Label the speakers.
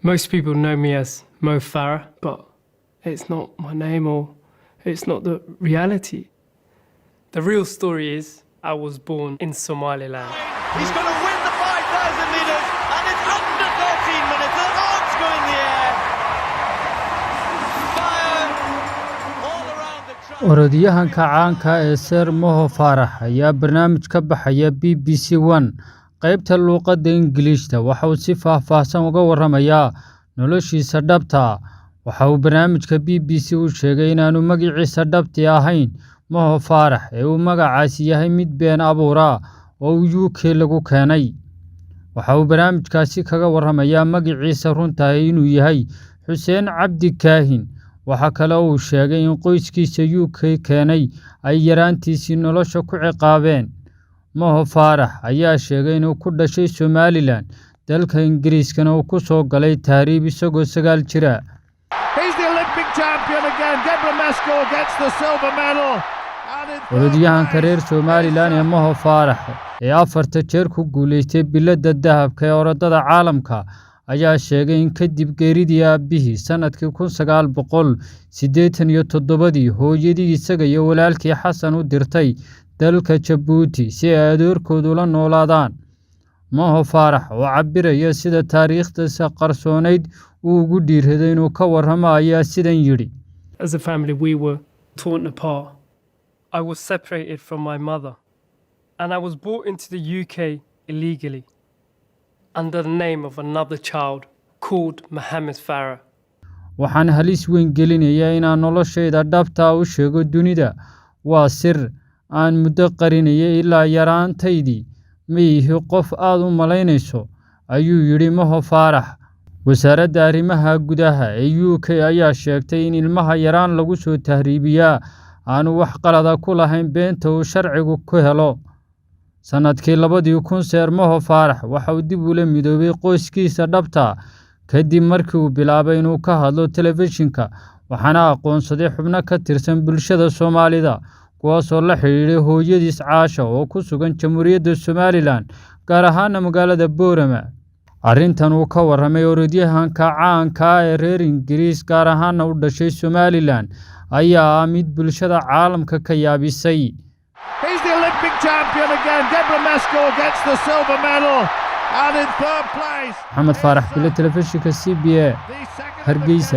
Speaker 1: Most people know me as Mo Farah, but it's not my name or it's not the reality. The real story is I was born in Somaliland.
Speaker 2: He's going to win the 5,000 metres and it's under 13 minutes. The arms go in the air. Fire all around the track.
Speaker 3: orodyahanka caanka ee Sir Mo Farah ayaa barnaamij ka baxaya BBC One qaybta luqadda Ingiriiska waxa uu si faahfaahsan uga warramayaa noloshiisa dhabta ah. waxa uu barnaamijka BBC u sheegay inaanu magaciisa dhabti ahayn Mo Farah ee uu magacaasi yahay mid been abuur ah oo UK lagu keenay. waxa uu barnaamijkaasi kaga warramayaa magaciisa runta ah inuu yahay Xuseen Cabdi Kaahin. waxa kale oo uu sheegay in qoyskiisa UK keenay ay yaraantiisii nolosha ku ciqaabeen. Mo Farah ayaa sheegay inuu ku dhashay Somaliland, dalka Ingiriiskana uu ku soo galay taariib isagoo 9 jira.
Speaker 2: He's the Olympic champion again. Deborah Mesco gets the silver medal.
Speaker 3: orodyahanka reer Somaliland ee Mo Farah ee 4 jeer ku guuleystay biladda dahabka ee orodada caalamka ayaa sheegay in kadib geeridii aabihii sanadkii 1987 hooyadii isaga iyo walaalkii Xasan u dirtay dalka Djibouti si ay adeerkoodu la noolaadaan. Mo Farah oo cabiraya sida taariikhdiisa qarsoonayd uu ugu dhiirraday inuu ka warramo ayaa sidan yidhi.
Speaker 1: As a family, we were torn apart. I was separated from my mother, and I was brought into the UK illegally under the name of another child called Mohammed Farah.
Speaker 3: waxaan halis weyn gelinayaa inaan noloshayda dhabta u sheego dunida. waa sir aan muddo qarinayay ilaa yaraantaydii. ma ihi qof aad u malaynayso, ayuu yidhi Mo Farah. wasaaradda arrimaha gudaha ee UK ayaa sheegtay in ilmaha yaraan lagu soo tahriibiyaa aanu wax qalada ku lahayn beenta uu sharcigu ku helo. sanadkii 2000 Sir Mo Farah waxa uu dib ula midoobay qoyskiisa dhabta kadib markii uu bilaabay inuu ka hadlo telefishinka, waxaana aqoonsaday xubno ka tirsan bulshada Soomaalida kuwaasoo la xiriiray hooyadiis Caasha oo ku sugan Jamhuuriyadda Somaliland, gaar ahaan magaalada Boorama. arrintan uu ka warramay orodyahanka caanka ah ee reer Ingiriis gaar ahaan u dhashay Somaliland ayaa ah mid bulshada caalamka ka yaabisay.
Speaker 2: He's the Olympic champion again. Deborah Mesco gets the silver medal. And in third place.
Speaker 3: Maxamed Faarax, Bilo Telefishinka CBA,
Speaker 2: The second
Speaker 3: Hargeysa.